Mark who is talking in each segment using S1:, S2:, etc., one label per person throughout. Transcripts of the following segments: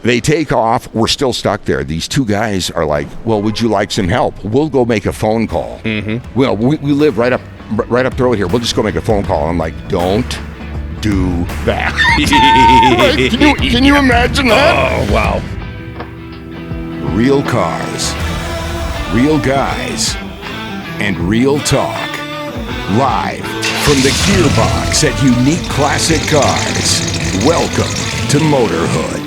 S1: They take off. We're still stuck there. These two guys are like, well, would you like some help? We'll go make a phone call. Mm-hmm. Well, we live right up the road here. We'll just go make a phone call. I'm like, don't do that. Like, can you imagine that?
S2: Oh, wow.
S1: Real cars, real guys, and real talk. Live from the gearbox at Unique Classic Cars. Welcome to Motorhood.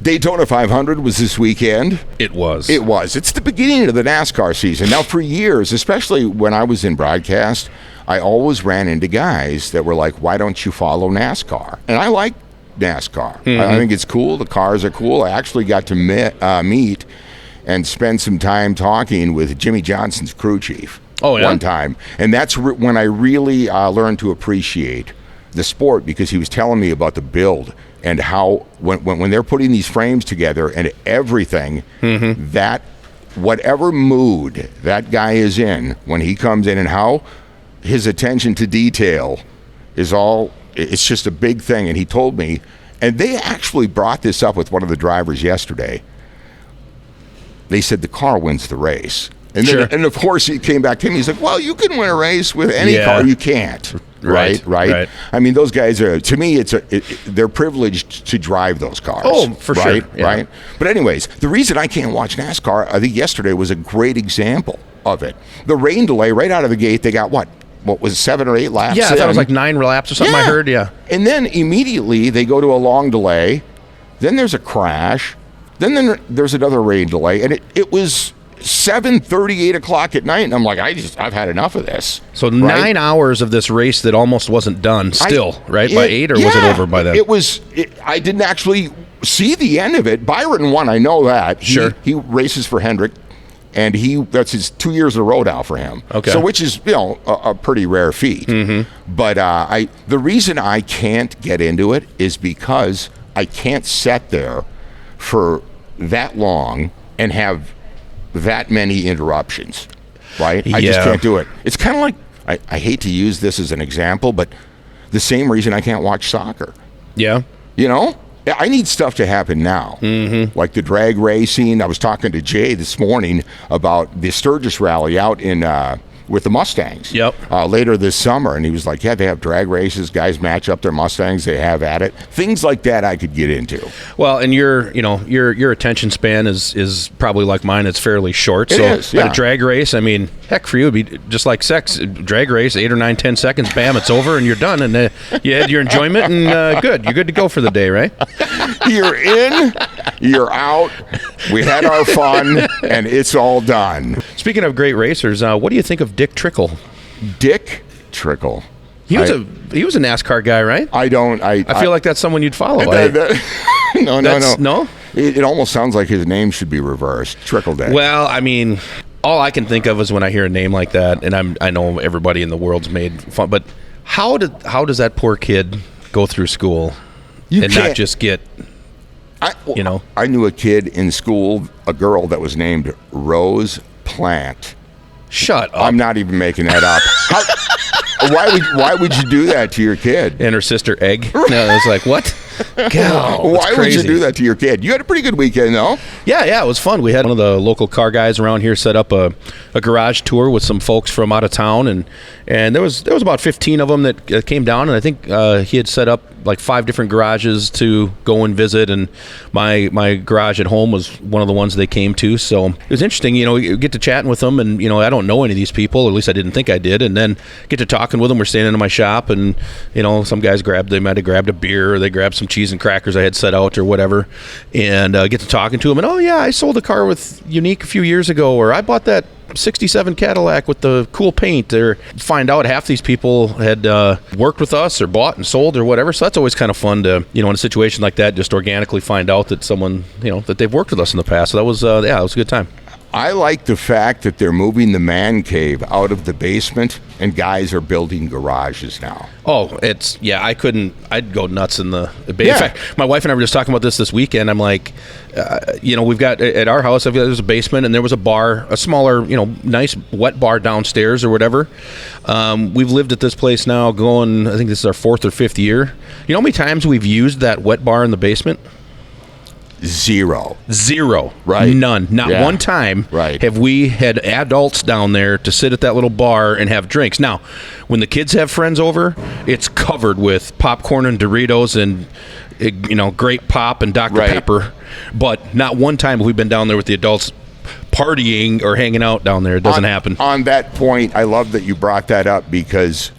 S1: Daytona 500 was this weekend.
S2: It was.
S1: It's the beginning of the NASCAR season. Now, for years, especially when I was in broadcast, I always ran into guys that were like, why don't you follow NASCAR? And I like NASCAR. Mm-hmm. I think it's cool. The cars are cool. I actually got to meet and spend some time talking with Jimmy Johnson's crew chief one time. And that's when I really learned to appreciate the sport, because he was telling me about the build and how when they're putting these frames together and everything, that whatever mood that guy is in when he comes in and how his attention to detail is it's just a big thing. And he told me, and they actually brought this up with one of the drivers yesterday. They said the car wins the race. And then, and of course he came back to him. He's like, well, you can win a race with any car. You can't. Right. I mean, those guys are, to me, they're privileged to drive those cars.
S2: Oh, for sure.
S1: Right. But anyways, the reason I can't watch NASCAR, I think yesterday was a great example of it. The rain delay right out of the gate, they got what was it, 7 or 8 laps?
S2: Yeah, I thought it was like 9 laps or something. I heard,
S1: And then immediately they go to a long delay. Then there's a crash. Then there's another rain delay, and it was 7:30, 8 o'clock at night, and I'm like, I've had enough of this.
S2: So 9 hours of this race that almost wasn't done still, by 8, or was it over by then?
S1: I didn't actually see the end of it. Byron won, I know that. He races for Hendrick, and that's his 2 years in a row now for him.
S2: Okay.
S1: So which is, a pretty rare feat. Mm-hmm. But the reason I can't get into it is because I can't sit there for that long and have that many interruptions, right? I just can't do it. It's kind of like, I hate to use this as an example, but the same reason I can't watch soccer. Yeah. I need stuff to happen now. Mm-hmm. Like the drag racing. I was talking to Jay this morning about the Sturgis rally out in with the Mustangs later this summer, and he was like, they have drag races, guys match up their Mustangs, they have at it, things like that I could get into.
S2: Well, and your attention span is probably like mine. It's fairly short.
S1: It is,
S2: at a drag race, I mean, heck, for you it'd be just like sex. Drag race, 8 or 9, 10 seconds, bam, it's over and you're done, and you had your enjoyment, and you're good to go for the day, right?
S1: You're in, you're out, we had our fun, and it's all done.
S2: Speaking of great racers, what do you think of Dick Trickle?
S1: Dick Trickle.
S2: He was a NASCAR guy, right?
S1: I
S2: feel like that's someone you'd follow.
S1: No. It almost sounds like his name should be reversed. Trickle Dick.
S2: Well, I mean, all I can think of is when I hear a name like that, and I know everybody in the world's made fun, but how does that poor kid go through school not just get,
S1: I knew a kid in school, a girl that was named Rose Plant.
S2: Shut up.
S1: I'm not even making that up. Why would you do that to your kid?
S2: And her sister Egg. No, I was like, what? God,
S1: why would you do that to your kid? You had a pretty good weekend, though.
S2: Yeah, it was fun. We had one of the local car guys around here set up a garage tour with some folks from out of town, and there was about 15 of them that came down, and I think he had set up like 5 different garages to go and visit, and my garage at home was one of the ones they came to. So it was interesting, you get to chatting with them, and I don't know any of these people, or at least I didn't think I did, and then get to talking with them. We're standing in my shop, and some guys they might have grabbed a beer, or they grabbed some cheese and crackers I had set out or whatever, and get to talking to them, and I sold a car with Unique a few years ago, or I bought that 67 Cadillac with the cool paint. Or find out half these people had worked with us or bought and sold or whatever. So that's always kind of fun to, in a situation like that, just organically find out that someone, that they've worked with us in the past. So that was, it was a good time.
S1: I like the fact that they're moving the man cave out of the basement and guys are building garages now.
S2: Oh, I'd go nuts in the basement.
S1: Yeah.
S2: In fact, my wife and I were just talking about this weekend. I'm like, we've got, at our house, there's a basement and there was a bar, a smaller, nice wet bar downstairs or whatever. We've lived at this place now I think this is our 4th or 5th year. You know how many times we've used that wet bar in the basement?
S1: Zero.
S2: Right. None. Not one time have we had adults down there to sit at that little bar and have drinks. Now, when the kids have friends over, it's covered with popcorn and Doritos and, grape pop and Dr. Pepper. But not one time have we been down there with the adults partying or hanging out down there. It doesn't happen.
S1: On that point, I love that you brought that up because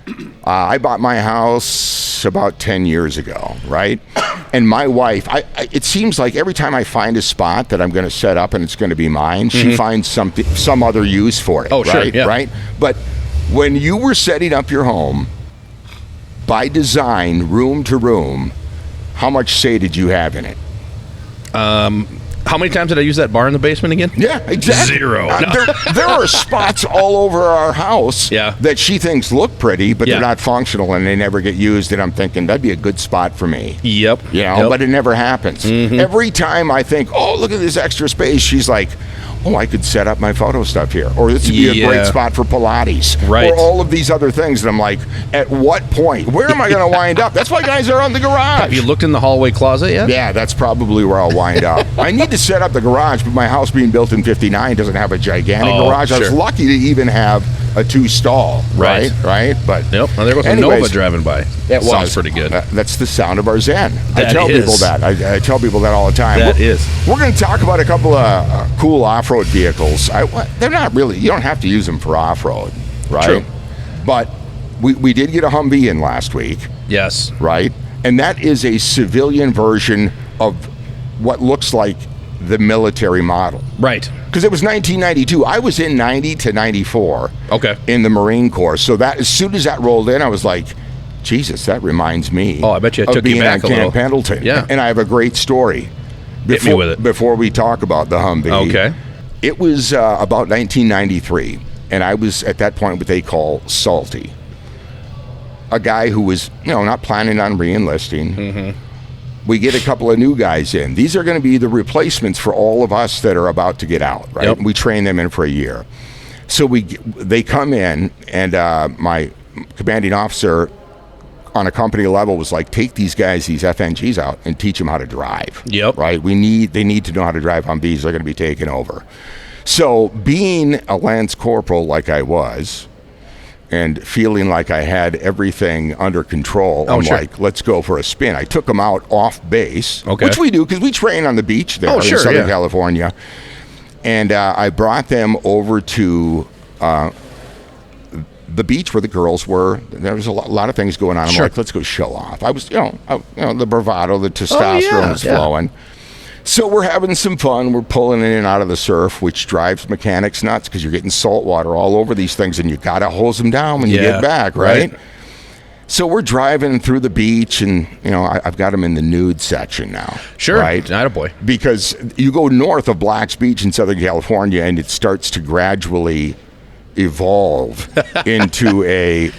S1: I bought my house about 10 years ago, right? And my wife, it seems like every time I find a spot that I'm going to set up and it's going to be mine, she finds some other use for it.
S2: Oh, sure,
S1: right?
S2: yeah.
S1: Right? But when you were setting up your home, by design, room to room, how much say did you have in it?
S2: How many times did I use that bar in the basement again?
S1: Yeah, exactly.
S2: 0.
S1: There are spots all over our house that she thinks look pretty, but they're not functional and they never get used. And I'm thinking that'd be a good spot for me.
S2: Yep.
S1: But it never happens. Every time I think, oh, look at this extra space, she's like, oh, I could set up my photo stuff here. Or this would be a great spot for Pilates.
S2: Right.
S1: Or all of these other things. And I'm like, at what point? Where am I going to wind up? That's why guys are on the garage.
S2: Have you looked in the hallway closet yet?
S1: Yeah, that's probably where I'll wind up. I need to set up the garage, but my house being built in 59 doesn't have a gigantic garage. I was lucky to even have a 2-stall. Right? But
S2: well, there was a Nova driving by. Sounds pretty good.
S1: That's the sound of our Zen.
S2: I
S1: tell people that. I tell people that all the time. We're going to talk about a couple of cool off-road vehicles. They're not really, you don't have to use them for off-road, right?
S2: True.
S1: But we did get a Humvee in last week.
S2: Yes.
S1: Right? And that is a civilian version of what looks like the military model.
S2: Right.
S1: Because it was 1992. I was in 90 to 94 in the Marine Corps. So that as soon as that rolled in, I was like, Jesus, that reminds me
S2: I bet you it took you back a little.
S1: Camp Pendleton.
S2: Yeah.
S1: And I have a great story.
S2: Hit me with it.
S1: Before we talk about the Humvee.
S2: Okay.
S1: It was about 1993, and I was at that point what they call salty. A guy who was, not planning on re-enlisting. We get a couple of new guys in. These are going to be the replacements for all of us that are about to get out, right?
S2: Yep.
S1: We train them in for a year. So they come in, and my commanding officer on a company level was like, take these guys, these FNGs out and teach them how to drive.
S2: Yep.
S1: Right? They need to know how to drive Humvees. They're going to be taken over. So being a Lance Corporal like I was and feeling like I had everything under control, I'm like, let's go for a spin. I took them out off base, which we do because we train on the beach there in Southern California. And I brought them over to the beach where the girls were. There was a lot of things going on. I'm like, let's go show off. I was, the bravado, the testosterone was flowing. So we're having some fun. We're pulling in and out of the surf, which drives mechanics nuts because you're getting salt water all over these things, and you got to hose them down when you get back, right? So we're driving through the beach, and I've got them in the nude section now.
S2: Sure,
S1: right?
S2: Attaboy.
S1: Because you go north of Black's Beach in Southern California, and it starts to gradually evolve into a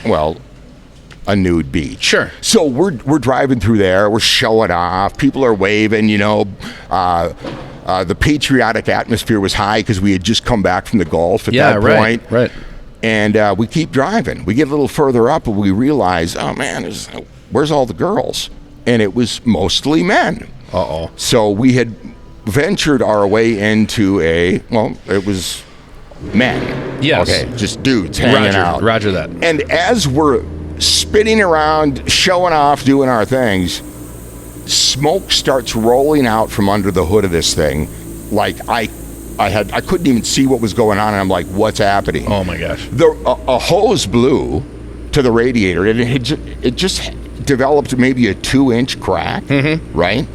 S1: nude beach.
S2: Sure.
S1: So we're driving through there. We're showing off. People are waving. The patriotic atmosphere was high because we had just come back from the Gulf at that point.
S2: Right.
S1: And we keep driving. We get a little further up, and we realize, oh man, where's all the girls? And it was mostly men.
S2: Uh-oh.
S1: So we had ventured our way into it was men.
S2: Yes.
S1: Okay, just dudes hanging out.
S2: Roger that.
S1: And as we're spinning around, showing off, doing our things, smoke starts rolling out from under the hood of this thing. Like I couldn't even see what was going on, and I'm like, what's happening?
S2: Oh my gosh.
S1: A hose blew to the radiator, and it just developed maybe a 2-inch crack, right?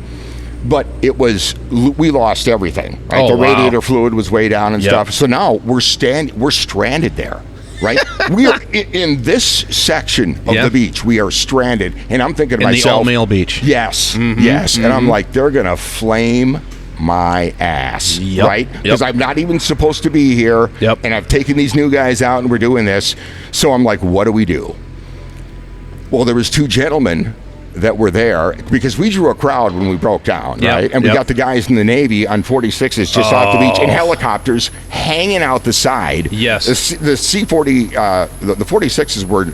S1: But we lost everything. Right? The radiator fluid was way down and stuff. So now we're stranded there, right? We are in this section of the beach. We are stranded, and I'm thinking to myself,
S2: the all-male beach.
S1: Yes, yes. And I'm like, they're gonna flame my ass,
S2: Yep.
S1: right? Because I'm not even supposed to be here, and I've taken these new guys out and we're doing this. So I'm like, what do we do? Well, there was two gentlemen that were there because we drew a crowd when we broke down, right? And we got the guys in the Navy on 46s just off the beach in helicopters hanging out the side.
S2: Yes.
S1: The C-40, the 46s were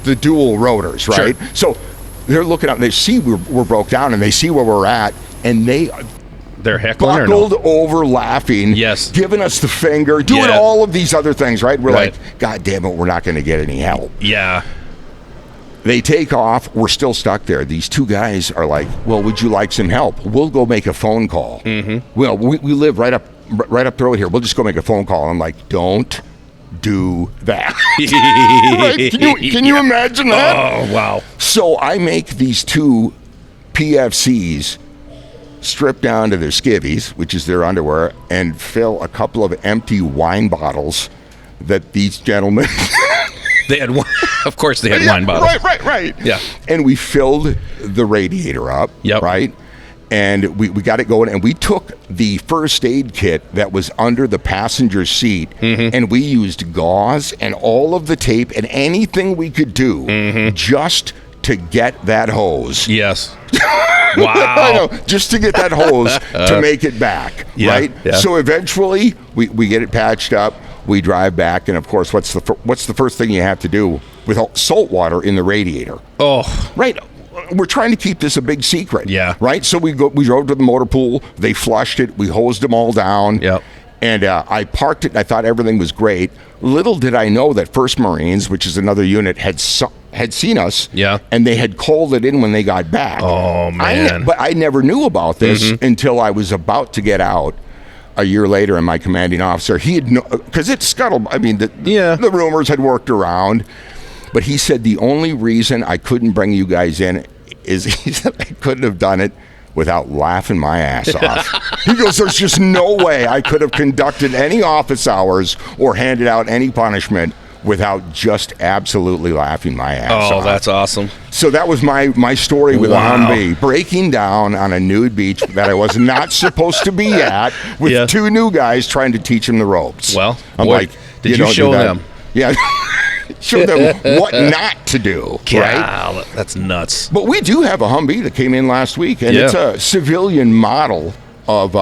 S1: the dual rotors, right?
S2: Sure.
S1: So they're looking out and they see we're broke down and they see where we're at and they're
S2: heckling
S1: buckled over laughing, giving us the finger, doing all of these other things, right? We're like, God damn it, we're not going to get any help.
S2: Yeah.
S1: They take off. We're still stuck there. These two guys are like, well, would you like some help? We'll go make a phone call. Well, we live right up the road here. We'll just go make a phone call. I'm like, don't do that. Right? Can you imagine that?
S2: Oh, wow.
S1: So I make these two PFCs strip down to their skivvies, which is their underwear, and fill a couple of empty wine bottles that these gentlemen...
S2: They had one. Of course, they had wine bottles.
S1: Right.
S2: Yeah.
S1: And we filled the radiator up. Right. And we got it going. And we took the first aid kit that was under the passenger seat, and we used gauze and all of the tape and anything we could do just to get that hose.
S2: Yes.
S1: Wow. I know, just to get that hose to make it back. Right.
S2: Yeah.
S1: So eventually we get it patched up. We drive back, and of course, what's the first thing you have to do with salt water in the radiator?
S2: Oh,
S1: right. We're trying to keep this a big secret.
S2: Yeah.
S1: Right. So we drove to the motor pool. They flushed it. We hosed them all down.
S2: Yep.
S1: And I parked it. And I thought everything was great. Little did I know that First Marines, which is another unit, had seen us.
S2: Yeah.
S1: And they had called it in when they got back.
S2: Oh man.
S1: But I never knew about this until I was about to get out. A year later, and my commanding officer, he had because it's scuttled. I mean, the rumors had worked around, but he said the only reason I couldn't bring you guys in is he said I couldn't have done it without laughing my ass off. He goes, there's just no way I could have conducted any office hours or handed out any punishment without just absolutely laughing my ass off.
S2: Oh, that's awesome.
S1: So that was my story with a Humvee, breaking down on a nude beach that I was not supposed to be at with two new guys trying to teach them the ropes.
S2: Well,
S1: I'm like,
S2: did you show them?
S1: Yeah. Show them what not to do, right?
S2: That's nuts.
S1: But we do have a Humvee that came in last week, and it's a civilian model of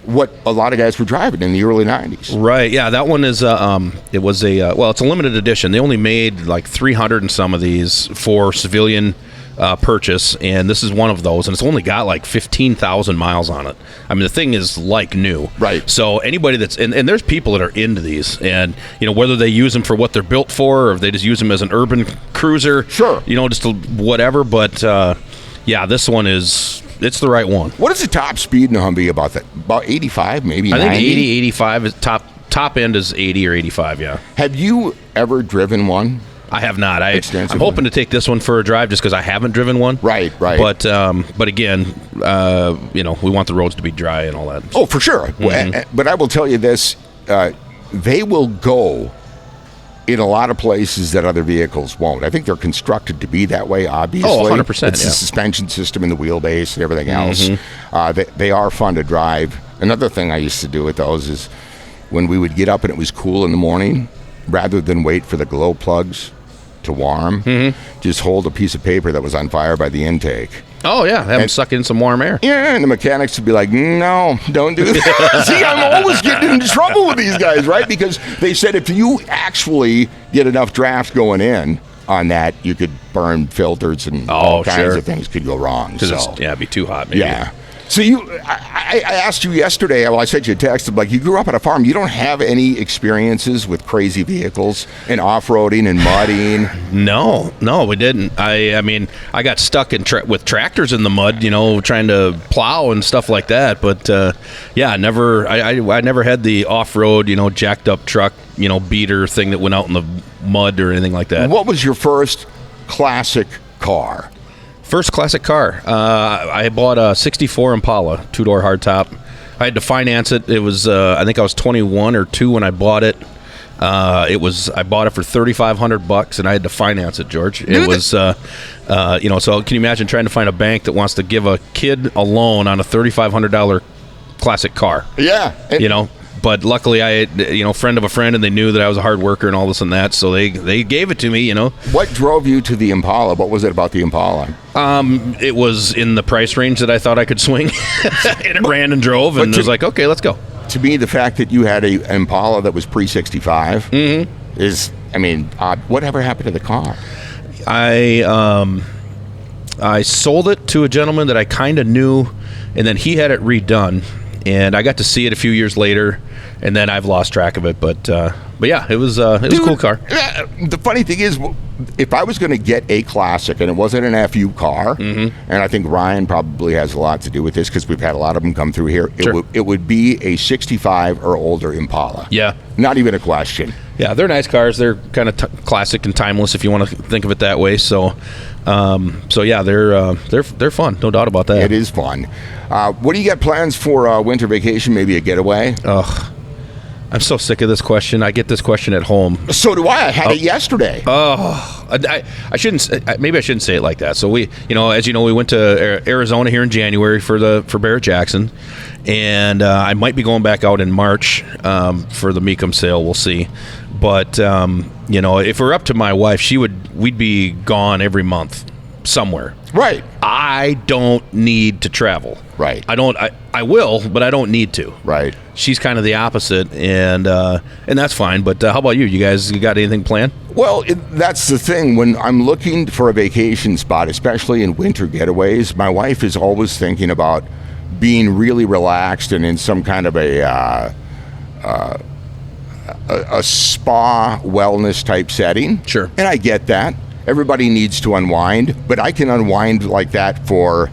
S1: what a lot of guys were driving in the early 90s.
S2: Right, yeah, that one is, it was it's a limited edition. They only made like 300 and some of these for civilian purchase, and this is one of those, and it's only got like 15,000 miles on it. I mean, the thing is like new.
S1: Right.
S2: So anybody that's, and there's people that are into these, and, you know, whether they use them for what they're built for, or if they just use them as an urban cruiser.
S1: Sure.
S2: You know, just whatever, but, yeah, this one is... It's the right one.
S1: What is the top speed in a Humvee about that? About 85, maybe 90?
S2: I think 80, 85 is top end is 80 or 85, yeah.
S1: Have you ever driven one?
S2: I have not. I'm hoping to take this one for a drive just because I haven't driven one.
S1: Right.
S2: But again, you know, we want the roads to be dry and all that.
S1: Oh, for sure. But I will tell you this, they will go in a lot of places that other vehicles won't. I think they're constructed to be that way, obviously.
S2: Oh, 100%.
S1: It's the suspension system and the wheelbase and everything else. They are fun to drive. Another thing I used to do with those is when we would get up and it was cool in the morning, rather than wait for the glow plugs to warm, just hold a piece of paper that was on fire by the intake.
S2: Oh, yeah. Have them suck in some warm air.
S1: Yeah, and the mechanics would be like, no, don't do that. See, I'm always getting into trouble with these guys, right? Because they said if you actually get enough draft going in on that, you could burn filters and all kinds of things could go wrong.
S2: Because it'd be too hot, maybe.
S1: Yeah. So I asked you yesterday, I sent you a text, like, you grew up on a farm. You don't have any experiences with crazy vehicles and off-roading and mudding?
S2: No, we didn't. I mean, I got stuck with tractors in the mud, you know, trying to plow and stuff like that. But, yeah, I never had the off-road, you know, jacked up truck, you know, beater thing that went out in the mud or anything like that.
S1: What was your first classic car?
S2: First classic car. I bought a 64 Impala, two-door hardtop. I had to finance it. It was, I think I was 21 or 2 when I bought it. I bought it for $3,500 and I had to finance it, George. It was, so can you imagine trying to find a bank that wants to give a kid a loan on a $3,500 classic car?
S1: Yeah.
S2: But luckily I had, friend of a friend, and they knew that I was a hard worker and all this and that, so they gave it to me,
S1: What drove you to the Impala? What was it about the Impala?
S2: It was in the price range that I thought I could swing, and it ran and drove, and it was like, okay, let's go.
S1: To me, the fact that you had an Impala that was pre-65 is, odd. Whatever happened to the car?
S2: I sold it to a gentleman that I kind of knew, and then he had it redone, and I got to see it a few years later, and then I've lost track of it. But yeah, it was a cool car.
S1: The funny thing is, if I was going to get a classic, and it wasn't an FU car, and I think Ryan probably has a lot to do with this because we've had a lot of them come through here, it would be a 65 or older Impala.
S2: Yeah.
S1: Not even a question.
S2: Yeah, they're nice cars. They're kind of classic and timeless, if you want to think of it that way. So yeah, they're fun, no doubt about that.
S1: It is fun. What do you got plans for winter vacation? Maybe a getaway?
S2: Ugh, I'm so sick of this question. I get this question at home.
S1: So do I. I had it yesterday.
S2: I shouldn't. Maybe I shouldn't say it like that. So we, as you know, we went to Arizona here in January for Barrett Jackson, and I might be going back out in March for the Mecum sale. We'll see. But if we're up to my wife, we'd be gone every month somewhere.
S1: Right.
S2: I don't need to travel.
S1: Right.
S2: I will, but I don't need to.
S1: Right.
S2: She's kind of the opposite, and that's fine. But how about you? You got anything planned?
S1: Well, that's the thing. When I'm looking for a vacation spot, especially in winter getaways, my wife is always thinking about being really relaxed and in some kind of a spa wellness type setting.
S2: Sure.
S1: And I get that. Everybody needs to unwind, but I can unwind like that for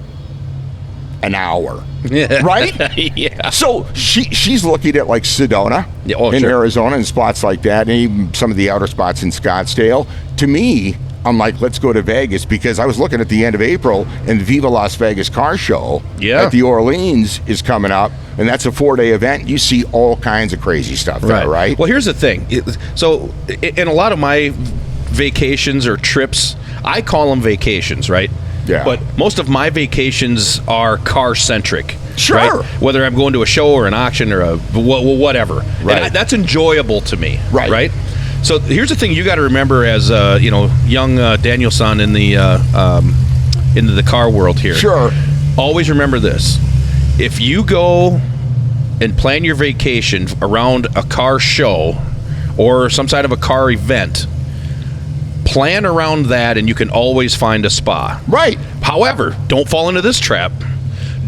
S1: an hour. Right?
S2: Yeah.
S1: So she's looking at like Sedona in Arizona and spots like that, and even some of the outer spots in Scottsdale. To me, I'm like, let's go to Vegas, because I was looking at the end of April, and the Viva Las Vegas Car Show at the Orleans is coming up, and that's a 4-day event. You see all kinds of crazy stuff there, right?
S2: Well, here's the thing. So in a lot of my vacations or trips, I call them vacations, right?
S1: Yeah.
S2: But most of my vacations are car-centric.
S1: Sure.
S2: Right? Whether I'm going to a show or an auction or a whatever.
S1: Right.
S2: And that's enjoyable to me.
S1: Right.
S2: Right? So here's the thing you got to remember as young Daniel-san in the into the car world here.
S1: Sure.
S2: Always remember this. If you go and plan your vacation around a car show or some side of a car event, plan around that, and you can always find a spa.
S1: Right.
S2: However, don't fall into this trap.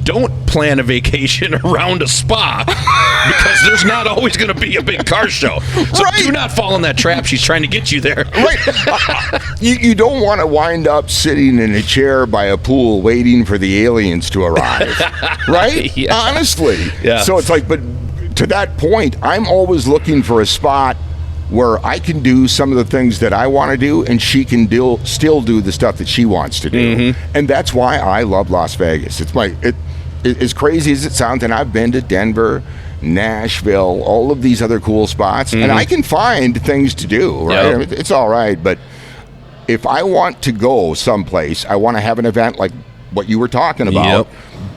S2: Don't plan a vacation around a spa, because there's not always going to be a big car show. So do not fall in that trap. She's trying to get you there.
S1: Right. You don't want to wind up sitting in a chair by a pool waiting for the aliens to arrive. Right?
S2: Yeah.
S1: Honestly.
S2: Yeah.
S1: So it's like, but to that point, I'm always looking for a spot where I can do some of the things that I want to do, and she can still do the stuff that she wants to do. And that's why I love Las Vegas. It's as crazy as it sounds, and I've been to Denver, Nashville, all of these other cool spots, and I can find things to do, right?
S2: Yep.
S1: I mean, it's all right, but if I want to go someplace, I want to have an event like what you were talking about.
S2: Yep.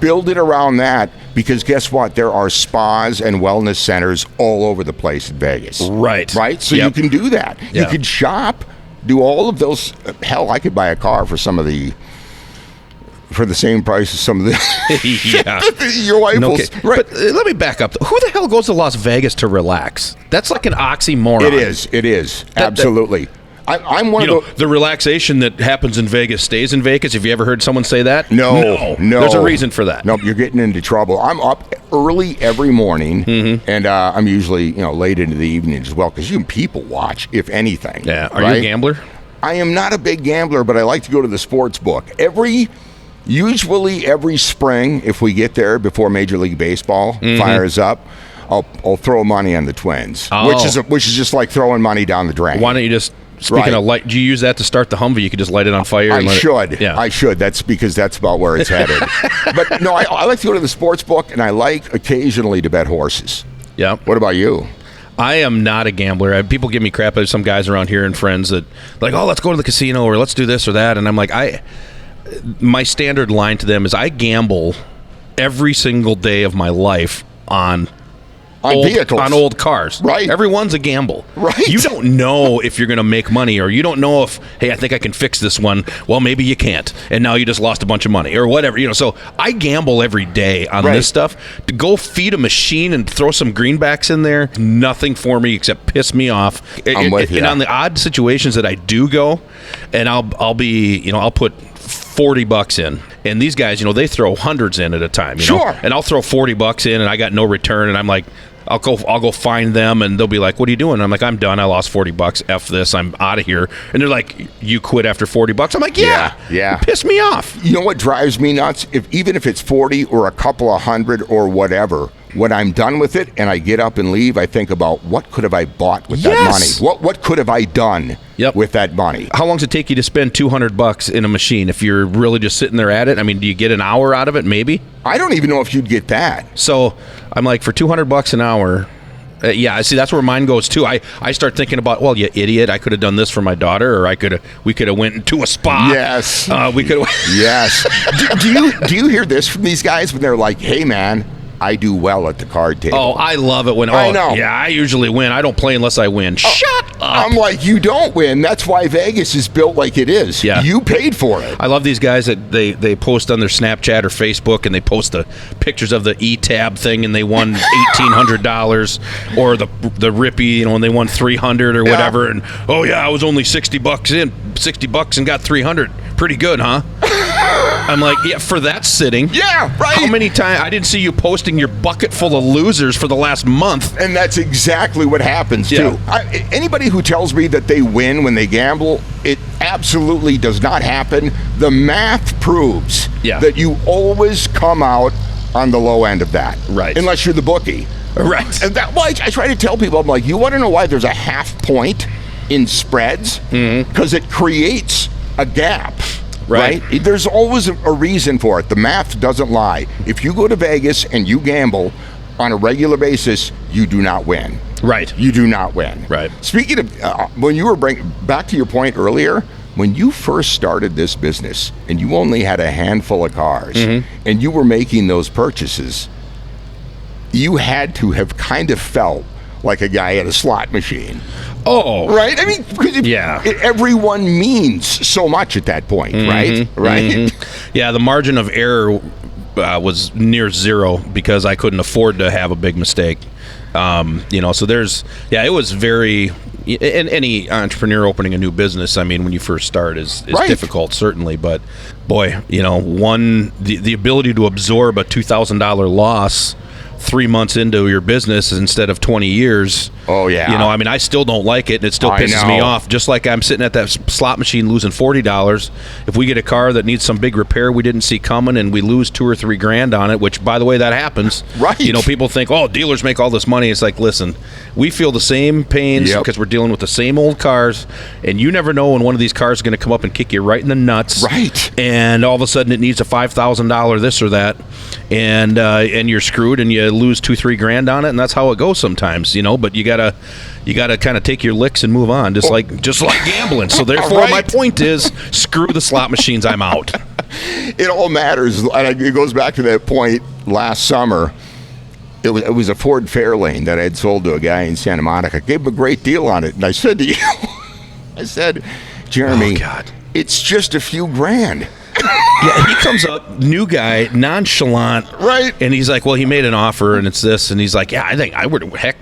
S1: Build it around that, because guess what? There are spas and wellness centers all over the place in Vegas.
S2: Right.
S1: Right? So you can do that.
S2: Yeah.
S1: You could shop, do all of those. Hell, I could buy a car for the same price as some of the
S2: Yeah.
S1: your wife will. Right.
S2: But let me back up. Who the hell goes to Las Vegas to relax? That's like an oxymoron.
S1: It is. Absolutely. I'm one of
S2: the relaxation that happens in Vegas stays in Vegas. Have you ever heard someone say that?
S1: No.
S2: There's a reason for that.
S1: Nope, you're getting into trouble. I'm up early every morning, and I'm usually late into the evening as well, because you can people watch, if anything.
S2: Yeah. Are you a gambler?
S1: I am not a big gambler, but I like to go to the sports book. Usually every spring, if we get there before Major League Baseball fires up, I'll throw money on the Twins, which is just like throwing money down the drain.
S2: Why don't you just... Speaking of light, do you use that to start the Humvee? You could just light it on fire.
S1: I should. That's because that's about where it's headed. But no, I like to go to the sports book, and I like occasionally to bet horses.
S2: Yeah.
S1: What about you?
S2: I am not a gambler. People give me crap. There's some guys around here and friends that like, oh, let's go to the casino or let's do this or that. And I'm like, my standard line to them is I gamble every single day of my life on
S1: vehicles.
S2: On old cars.
S1: Right.
S2: Everyone's a gamble.
S1: Right.
S2: You don't know if you're going to make money, or you don't know if, hey, I think I can fix this one. Well, maybe you can't. And now you just lost a bunch of money or whatever. So I gamble every day on this stuff. To go feed a machine and throw some greenbacks in there, nothing for me except piss me off.
S1: I'm with you.
S2: And on the odd situations that I do go, and I'll be, I'll put $40 in, and these guys, they throw hundreds in at a time,
S1: Sure.
S2: And I'll throw $40 in, and I got no return, and I'm like, I'll go find them, and they'll be like, "What are you doing?" And I'm like, "I'm done. I lost $40. F this. I'm out of here." And they're like, "You quit after $40?" I'm like, "Yeah." It pissed me off.
S1: You know what drives me nuts? Even if it's 40 or a couple of hundred or whatever, when I'm done with it and I get up and leave, I think about what could have I bought with that money? What could have I done with that money?
S2: How long does it take you to spend $200 in a machine if you're really just sitting there at it? I mean, do you get an hour out of it? Maybe.
S1: I don't even know if you'd get that.
S2: So I'm like, for $200 an hour. See, that's where mine goes too. I start thinking about, well, you idiot, I could have done this for my daughter, or we could have went into a spa.
S1: Yes.
S2: We could have.
S1: Yes. Do you hear this from these guys when they're like, "Hey, man, I do well at the card table"?
S2: Oh, I love it when.
S1: I know.
S2: Yeah, I usually win. I don't play unless I win. Shut up.
S1: I'm like, you don't win. That's why Vegas is built like it is.
S2: Yeah.
S1: You paid for it.
S2: I love these guys that they post on their Snapchat or Facebook, and they post the pictures of the E-Tab thing, and they won $1,800, or the Rippy, and they won $300 or whatever. And I was only $60 and got $300. Pretty good, huh? I'm like, yeah, for that sitting.
S1: Yeah, right.
S2: How many times I didn't see you posting your bucket full of losers for the last month?
S1: And that's exactly what happens too. Anybody who tells me that they win when they gamble, it absolutely does not happen. The math proves that you always come out on the low end of that.
S2: Right.
S1: Unless you're the bookie.
S2: Right.
S1: And I try to tell people, I'm like, you want to know why there's a half point in spreads? Because it creates a gap. Right? There's always a reason for it. The math doesn't lie. If you go to Vegas and you gamble on a regular basis, you do not win.
S2: Right.
S1: You do not win.
S2: Right.
S1: Speaking of, when you were back to your point earlier, when you first started this business and you only had a handful of cars and you were making those purchases, you had to have kind of felt like a guy at a slot machine.
S2: Oh.
S1: Right? I mean, because everyone means so much at that point, right? Right?
S2: Yeah, the margin of error was near zero because I couldn't afford to have a big mistake. So it was very, and any entrepreneur opening a new business, I mean, when you first start is difficult, certainly. But boy, the ability to absorb a $2,000 loss 3 months into your business instead of 20 years.
S1: Oh, yeah.
S2: I mean, I still don't like it, and it still pisses me off. Just like I'm sitting at that slot machine losing $40. If we get a car that needs some big repair we didn't see coming, and we lose $2 or $3 grand on it, which, by the way, that happens.
S1: Right.
S2: People think, oh, dealers make all this money. It's like, listen, we feel the same pains because we're dealing with the same old cars, and you never know when one of these cars is going to come up and kick you right in the nuts.
S1: Right.
S2: And all of a sudden it needs a $5,000 this or that, and you're screwed, and you lose $2-3 grand on it, and that's how it goes sometimes, but you gotta kind of take your licks and move on, just like gambling. So therefore my point is, screw the slot machines, I'm out.
S1: It all matters, and it goes back to that point last summer. It was a Ford Fairlane that I had sold to a guy in Santa Monica. Gave him a great deal on it, and I said to you, Jeremy, it's just a few grand.
S2: Yeah, he comes up, new guy, nonchalant,
S1: right?
S2: And he's like, "Well, he made an offer, and it's this." And he's like, "Yeah, I think I would." Heck,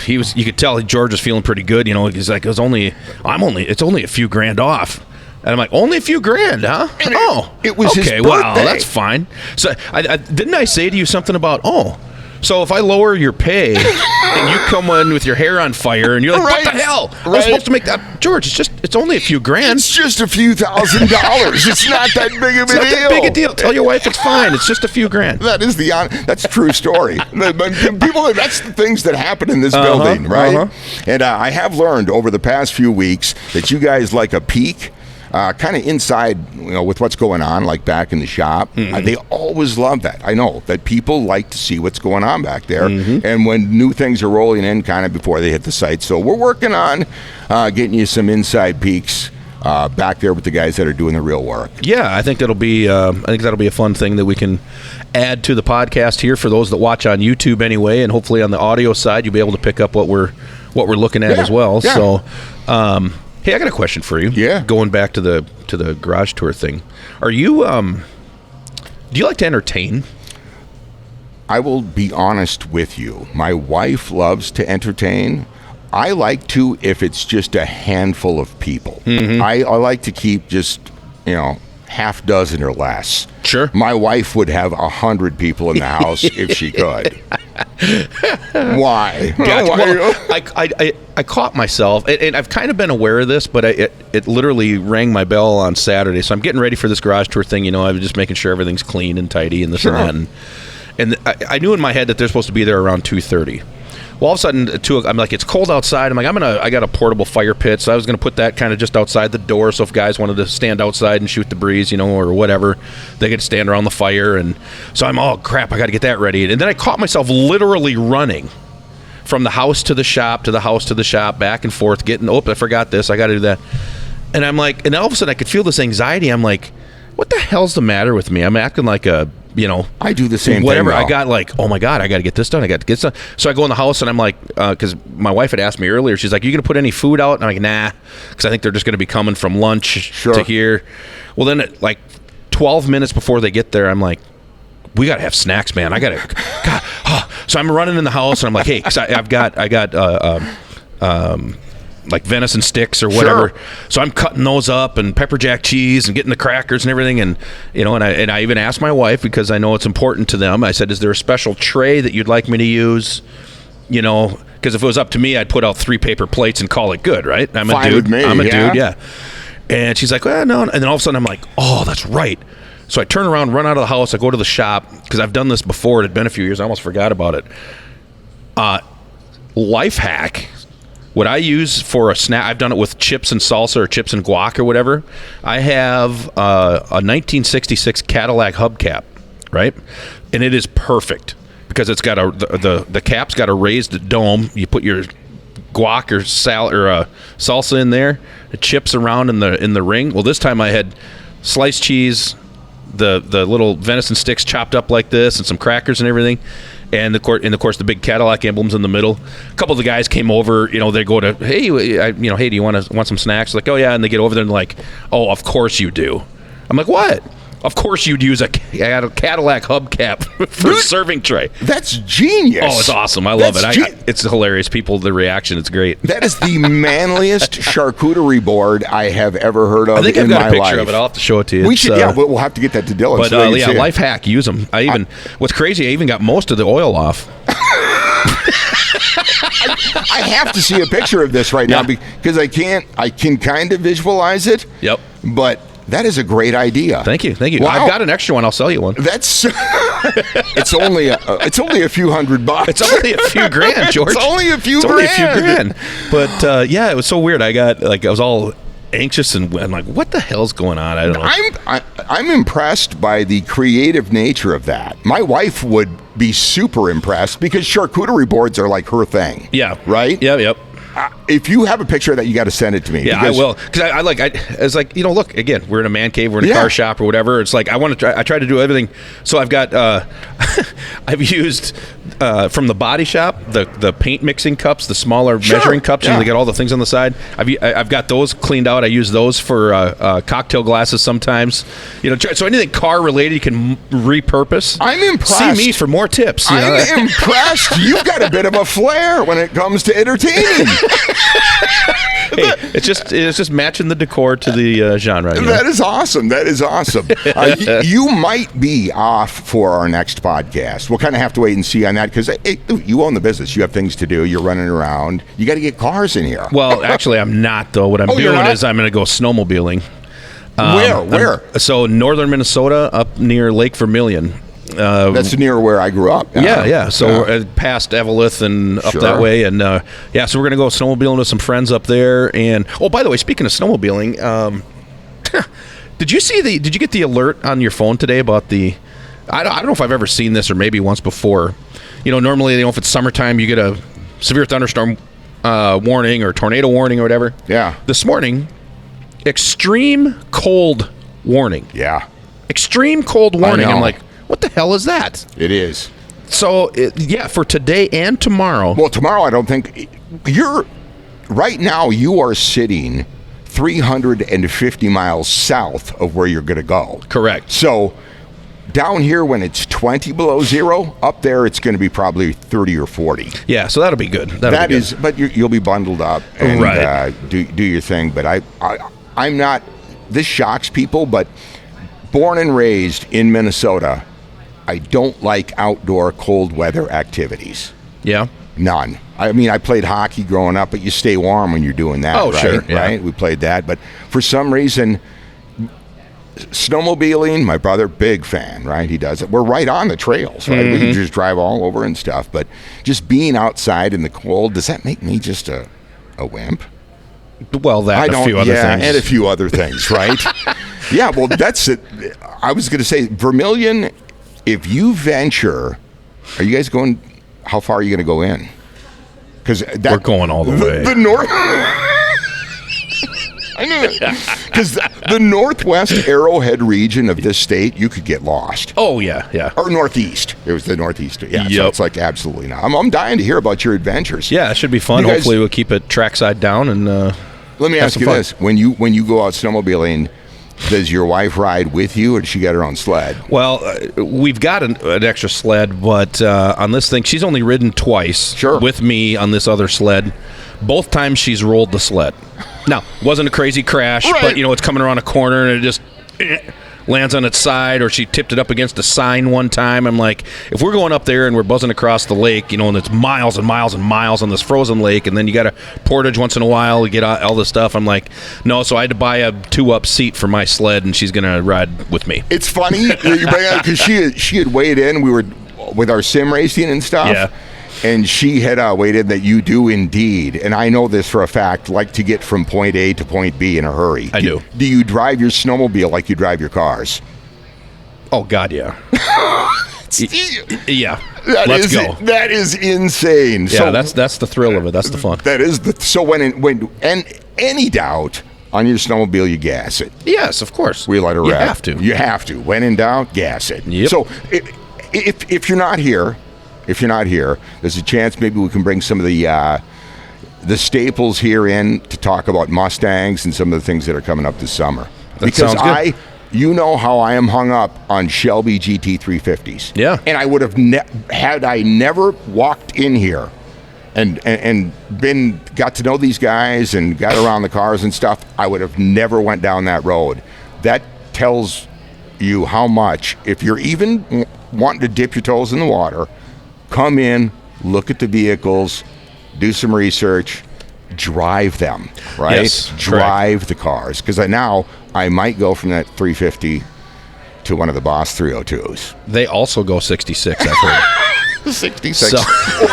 S2: he was. You could tell George was feeling pretty good. He's like, "It's only a few grand off." And I'm like, "Only a few grand, huh?"
S1: And it was
S2: okay.
S1: His birthday.
S2: Well, that's fine. So, didn't I say to you something about so if I lower your pay and you come in with your hair on fire and you're like, what the hell? I was supposed to make that. George, it's only a few grand.
S1: It's just a few $1,000s. It's not that big of a deal.
S2: That big a deal. Tell your wife it's fine. It's just a few grand.
S1: That's a true story. People, that's the things that happen in this building, right? And I have learned over the past few weeks that you guys like a peek kind of inside, with what's going on, like back in the shop. They always love that. I know that people like to see what's going on back there, and when new things are rolling in, kind of before they hit the site. So we're working on getting you some inside peeks back there with the guys that are doing the real work.
S2: Yeah, I think that'll be a fun thing that we can add to the podcast here for those that watch on YouTube anyway, and hopefully on the audio side you'll be able to pick up what we're looking at as well.
S1: Yeah.
S2: So, hey, I got a question for you.
S1: Yeah.
S2: Going back to the garage tour thing, are you do you like to entertain?
S1: I will be honest with you. My wife loves to entertain. I like to if it's just a handful of people. I like to keep just, half dozen or less.
S2: Sure.
S1: My wife would have 100 people in the house if she could. Why?
S2: Gotcha.
S1: Why?
S2: Well, I caught myself, and I've kind of been aware of this, but it literally rang my bell on Saturday. So I'm getting ready for this garage tour thing. I was just making sure everything's clean and tidy and this and that. And I knew in my head that they're supposed to be there around 2:30. Well, all of a sudden, I'm like, it's cold outside. I'm like, I got a portable fire pit, so I was going to put that kind of just outside the door, so if guys wanted to stand outside and shoot the breeze, or whatever, they could stand around the fire. And so I'm, oh, crap, I got to get that ready. And then I caught myself literally running from the house to the shop, to the house to the shop, back and forth, I forgot this, I got to do that. And I'm like, and all of a sudden I could feel this anxiety. I'm like, what the hell's the matter with me? I'm acting like a,
S1: I do the same
S2: whatever.
S1: thing.
S2: I got like, oh my God, I got to get this done. So I go in the house and I'm like, because my wife had asked me earlier, she's like, you going to put any food out? And I'm like, nah, because I think they're just going to be coming from lunch to here. Well, then at like 12 minutes before they get there, I'm like, we got to have snacks, man. I got to, God. So I'm running in the house and I'm like, hey, because I got like venison sticks or whatever. Sure. So I'm cutting those up and pepper jack cheese and getting the crackers and everything. And, and I even asked my wife, because I know it's important to them. I said, is there a special tray that you'd like me to use? Because if it was up to me, I'd put out 3 paper plates and call it good, right? I'm
S1: Fine
S2: a dude.
S1: With me,
S2: I'm a dude, yeah. And she's like, well, no. And then all of a sudden I'm like, oh, that's right. So I turn around, run out of the house. I go to the shop, because I've done this before. It had been a few years. I almost forgot about it. Life hack. What I use for a snack, I've done it with chips and salsa or chips and guac or whatever. I have a 1966 Cadillac hubcap, right? And it is perfect because it's got the cap's got a raised dome. You put your guac or salsa in there. It chips around in the ring. Well, this time I had sliced cheese, the little venison sticks chopped up like this, and some crackers and everything. And of course, the big Cadillac emblem's in the middle. A couple of the guys came over. They go to, hey, hey, do you want some snacks? Like, oh yeah. And they get over there and like, oh, of course you do. I'm like, what? Of course you'd use a Cadillac hubcap for a serving tray.
S1: That's genius.
S2: Oh, it's awesome. I love it. It's hilarious. The reaction, it's great.
S1: That is the manliest charcuterie board I have ever heard of in my life.
S2: I think I've got a picture of it. I'll have to show it to you.
S1: We should, we'll have to get that to Dylan.
S2: But life hack, use them. What's crazy, I even got most of the oil off.
S1: I have to see a picture of this right now because I can kind of visualize it.
S2: Yep.
S1: But that is a great idea.
S2: Thank you. Wow. I've got an extra one. I'll sell you one.
S1: That's it's only a few $100.
S2: It's only a few grand, George.
S1: It's only a few
S2: grand. But it was so weird. I was all anxious and I'm like, what the hell's going on? I don't know.
S1: I'm impressed by the creative nature of that. My wife would be super impressed because charcuterie boards are like her thing.
S2: Yeah.
S1: Right?
S2: Yep.
S1: If you have a picture of that, you got to send it to me.
S2: Yeah, I will. Because it's like, look, again, we're in a man cave, we're in a car shop or whatever. It's like, I try to do everything. So I've got, I've used from the body shop, the paint mixing cups, the smaller measuring cups, and they get all the things on the side. I've got those cleaned out. I use those for cocktail glasses sometimes. So anything car related you can repurpose.
S1: I'm impressed.
S2: See me for more tips.
S1: I'm impressed. You've got a bit of a flair when it comes to entertaining.
S2: Hey, it's just matching the decor to the genre.
S1: That is awesome. That is awesome. You might be off for our next podcast. We'll kind of have to wait and see on that because you own the business. You have things to do. You're running around. You got to get cars in here.
S2: Well, actually, I'm not though. What I'm doing is I'm going to go snowmobiling.
S1: Where?
S2: So northern Minnesota, up near Lake Vermilion.
S1: That's near where I grew up.
S2: Yeah. So past Eveleth and up that way, and so we're gonna go snowmobiling with some friends up there. And by the way, speaking of snowmobiling, Did you get the alert on your phone today about the? I don't know if I've ever seen this or maybe once before. Normally, if it's summertime, you get a severe thunderstorm warning or tornado warning or whatever.
S1: Yeah.
S2: This morning, extreme cold warning.
S1: Yeah.
S2: Extreme cold warning.
S1: I know.
S2: I'm like, what the hell is that?
S1: It is.
S2: So, for today and tomorrow.
S1: Well, tomorrow I don't think right now you are sitting 350 miles south of where you're going to go.
S2: Correct.
S1: So down here when it's 20 below zero, up there it's going to be probably 30 or 40.
S2: Yeah, so that'll be good.
S1: But you'll be bundled up and
S2: right.
S1: Do your thing. But I'm not. This shocks people, but born and raised in Minnesota, I don't like outdoor cold weather activities.
S2: Yeah.
S1: None. I mean, I played hockey growing up, but you stay warm when you're doing that.
S2: Oh,
S1: right?
S2: sure. Yeah.
S1: Right? We played that, but for some reason. Snowmobiling, my brother, big fan, right? He does it. We're right on the trails, right? We can just drive all over and stuff. But just being outside in the cold, does that make me just a wimp?
S2: Well, that and a few other things.
S1: And a few other things, right? Yeah, well, that's it. I was going to say, Vermilion, if you venture, are you guys going, how far are you going to go in? Because
S2: we're going all the way.
S1: The north... I knew it. Because the northwest Arrowhead region of this state, you could get lost.
S2: Oh, yeah, yeah.
S1: Or northeast. It was the northeast. Yeah,
S2: yep.
S1: So it's like absolutely not. I'm dying to hear about your adventures.
S2: Yeah, it should be fun. Hopefully we'll keep it trackside down. And
S1: let me ask you this. When you go out snowmobiling, does your wife ride with you or does she got her own sled?
S2: Well, we've got an extra sled, but on this thing, she's only ridden twice with me on this other sled. Both times she's rolled the sled. Now, wasn't a crazy crash, but it's coming around a corner and it just lands on its side, or she tipped it up against a sign one time. I'm like, if we're going up there and we're buzzing across the lake, and it's miles and miles and miles on this frozen lake, and then you got a portage once in a while to get all this stuff. I'm like, no, so I had to buy a 2-up seat for my sled, and she's going to ride with me.
S1: It's funny because she had weighed in. We were with our sim racing and stuff.
S2: Yeah.
S1: And she had weighed in that you do indeed, and I know this for a fact, like to get from point A to point B in a hurry.
S2: I do.
S1: Do you drive your snowmobile like you drive your cars?
S2: Oh, God, yeah. Yeah. Let's go.
S1: That is insane.
S2: Yeah, so, that's the thrill of it. That's the fun.
S1: That is so when any doubt on your snowmobile, you gas it.
S2: Yes, of course.
S1: We let her
S2: You
S1: rev.
S2: have to.
S1: You have to. When in doubt, gas it.
S2: Yep.
S1: So if you're not here. If you're not here, there's a chance maybe we can bring some of the staples here in to talk about Mustangs and some of the things that are coming up this summer.
S2: That sounds good.
S1: You know how I am hung up on Shelby GT350s.
S2: Yeah.
S1: And I would have had I never walked in here and got to know these guys and got around the cars and stuff, I would have never went down that road. That tells you how much, if you're even wanting to dip your toes in the water, come in, look at the vehicles, do some research, drive them, right?
S2: Yes,
S1: drive the cars. Because now I might go from that 350 to one of the Boss 302s.
S2: They also go 66, I've heard.
S1: 66. Or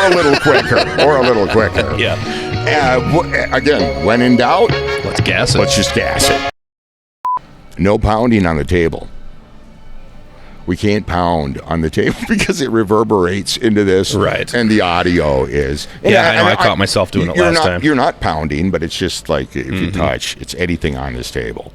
S1: a little quicker.
S2: Yeah.
S1: Again, when in doubt,
S2: let's gas it.
S1: Let's just gas it. No pounding on the table. We can't pound on the table because it reverberates into this.
S2: Right.
S1: And the audio is.
S2: Yeah, I know. I caught myself doing it last time.
S1: You're not pounding, but it's just like if you touch, it's anything on this table.